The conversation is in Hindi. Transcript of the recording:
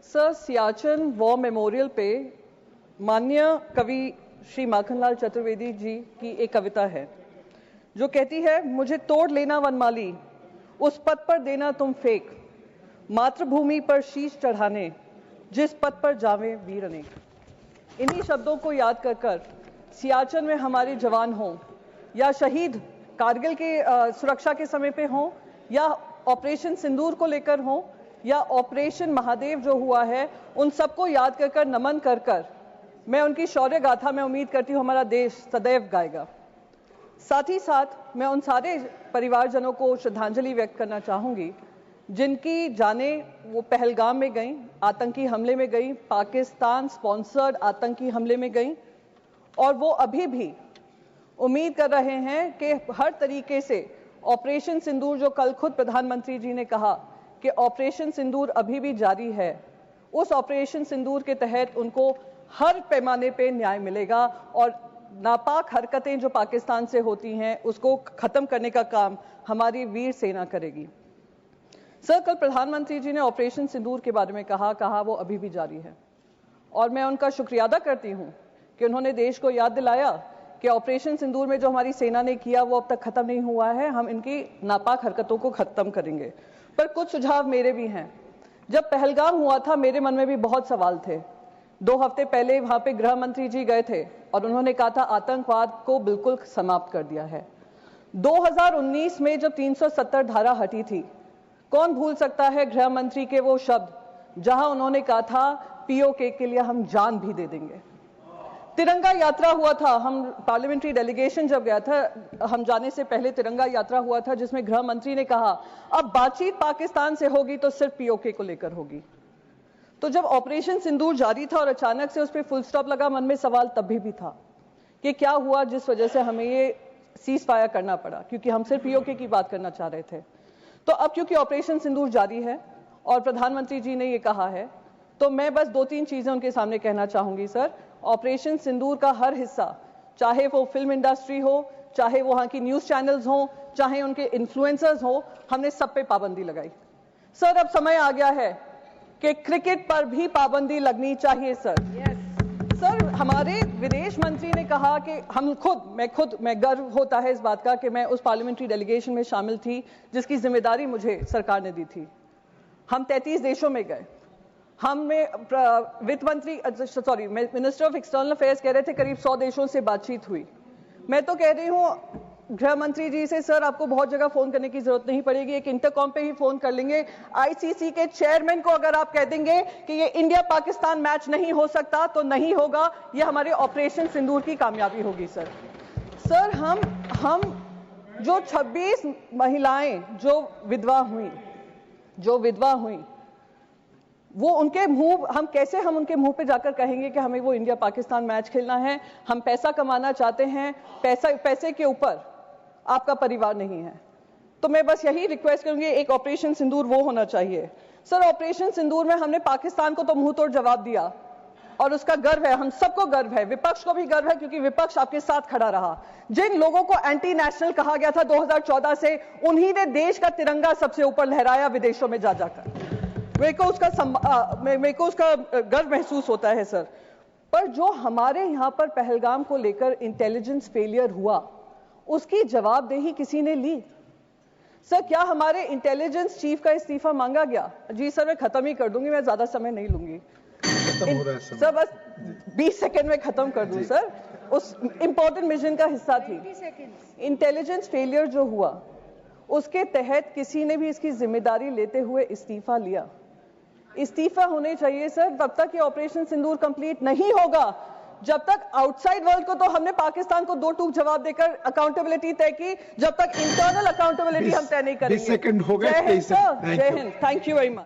सर, सियाचिन वॉर मेमोरियल पे माननीय कवि श्री माखनलाल चतुर्वेदी जी की एक कविता है जो कहती है, मुझे तोड़ लेना वनमाली, उस पद पर देना तुम फेंक, मातृभूमि पर शीश चढ़ाने, जिस पद पर जावे वीर अनेक। इन्हीं शब्दों को याद कर सियाचिन में हमारे जवान हों या शहीद कारगिल के सुरक्षा के समय पे हों या ऑपरेशन सिंदूर को लेकर हों या ऑपरेशन महादेव जो हुआ है, उन सबको याद कर नमन कर मैं उनकी शौर्य गाथा में उम्मीद करती हूं हमारा देश सदैव गाएगा। साथ ही साथ मैं उन सारे परिवारजनों को श्रद्धांजलि व्यक्त करना चाहूंगी जिनकी जाने वो पहलगाम में गई, आतंकी हमले में गई, पाकिस्तान स्पॉन्सर्ड आतंकी हमले में गई, और वो अभी भी उम्मीद कर रहे हैं कि हर तरीके से ऑपरेशन सिंदूर, जो कल खुद प्रधानमंत्री जी ने कहा कि ऑपरेशन सिंदूर अभी भी जारी है, उस ऑपरेशन सिंदूर के तहत उनको हर पैमाने पे न्याय मिलेगा और नापाक हरकतें जो पाकिस्तान से होती हैं उसको खत्म करने का काम हमारी वीर सेना करेगी। सर, कल प्रधानमंत्री जी ने ऑपरेशन सिंदूर के बारे में कहा वो अभी भी जारी है और मैं उनका शुक्रिया अदा करती हूं कि उन्होंने देश को याद दिलाया कि ऑपरेशन सिंदूर में जो हमारी सेना ने किया वो अब तक खत्म नहीं हुआ है, हम इनकी नापाक हरकतों को खत्म करेंगे। पर कुछ सुझाव मेरे भी हैं। जब पहलगाम हुआ था मेरे मन में भी बहुत सवाल थे। 2 हफ्ते पहले वहां पे गृह मंत्री जी गए थे और उन्होंने कहा था आतंकवाद को बिल्कुल समाप्त कर दिया है। 2019 में जब 370 धारा हटी थी, कौन भूल सकता है गृह मंत्री के वो शब्द जहां उन्होंने कहा था पीओके के लिए हम जान भी दे देंगे। तिरंगा यात्रा हुआ था, हम पार्लियामेंट्री डेलीगेशन जब गया था, हम जाने से पहले तिरंगा यात्रा हुआ था जिसमें गृह मंत्री ने कहा अब बातचीत पाकिस्तान से होगी तो सिर्फ पीओके को लेकर होगी। तो जब ऑपरेशन सिंदूर जारी था और अचानक से उस पर फुल स्टॉप लगा, मन में सवाल तब भी था कि क्या हुआ जिस वजह से हमें ये सीज फायर करना पड़ा, क्योंकि हम सिर्फ पीओके की बात करना चाह रहे थे। तो अब क्योंकि ऑपरेशन सिंदूर जारी है और प्रधानमंत्री जी ने ये कहा है, तो मैं बस 2-3 चीजें उनके सामने कहना चाहूंगी। सर, ऑपरेशन सिंदूर का हर हिस्सा, चाहे वो फिल्म इंडस्ट्री हो, चाहे वहां की न्यूज चैनल्स हो, चाहे उनके इन्फ्लुएंसर्स हो, हमने सब पे पाबंदी लगाई। सर, अब समय आ गया है कि क्रिकेट पर भी पाबंदी लगनी चाहिए। सर, हमारे विदेश मंत्री ने कहा कि मैं गर्व होता है इस बात का कि मैं उस पार्लियामेंट्री डेलीगेशन में शामिल थी जिसकी जिम्मेदारी मुझे सरकार ने दी थी। हम 33 देशों में गए। मिनिस्टर ऑफ एक्सटर्नल अफेयर्स कह रहे थे करीब 100 देशों से बातचीत हुई। मैं तो कह रही हूं गृह मंत्री जी से, सर आपको बहुत जगह फोन करने की जरूरत नहीं पड़ेगी, एक इंटरकॉम पे ही फोन कर लेंगे। आईसीसी के चेयरमैन को अगर आप कह देंगे कि ये इंडिया पाकिस्तान मैच नहीं हो सकता तो नहीं होगा, ये हमारे ऑपरेशन सिंदूर की कामयाबी होगी। सर, हम जो 26 महिलाएं जो विधवा हुई वो उनके मुंह, हम उनके मुंह पे जाकर कहेंगे कि हमें वो इंडिया पाकिस्तान मैच खेलना है, हम पैसा कमाना चाहते हैं, पैसे के ऊपर आपका परिवार नहीं है। तो मैं बस यही रिक्वेस्ट करूंगी, एक ऑपरेशन सिंदूर वो होना चाहिए। सर, ऑपरेशन सिंदूर में हमने पाकिस्तान को तो मुंह तोड़ जवाब दिया और उसका गर्व है, हम सबको गर्व है, विपक्ष को भी गर्व है क्योंकि विपक्ष आपके साथ खड़ा रहा। जिन लोगों को एंटी नेशनल कहा गया था 2014 से, उन्हीं ने देश का तिरंगा सबसे ऊपर लहराया विदेशों में जाकर। मेरे को उसका गर्व महसूस होता है। सर, पर जो हमारे यहां पर पहलगाम को लेकर इंटेलिजेंस फेलियर हुआ, उसकी जवाबदेही किसी ने ली? सर, क्या हमारे इंटेलिजेंस चीफ का इस्तीफा मांगा गया? जी सर, मैं खत्म ही कर दूंगी, मैं ज्यादा समय नहीं लूंगी। सर, बस 20 सेकेंड में खत्म कर दूं। सर, उस इंपॉर्टेंट मिशन का हिस्सा थी। इंटेलिजेंस फेलियर जो हुआ उसके तहत किसी ने भी इसकी जिम्मेदारी लेते हुए इस्तीफा लिया? इस्तीफा होने चाहिए सर। तब तक ये ऑपरेशन सिंदूर कंप्लीट नहीं होगा जब तक आउटसाइड वर्ल्ड को तो हमने पाकिस्तान को 2 टूक जवाब देकर अकाउंटेबिलिटी तय की, जब तक इंटरनल अकाउंटेबिलिटी हम तय नहीं करेंगे। 20 सेकंड हो गए। जय Hind, thank you very much.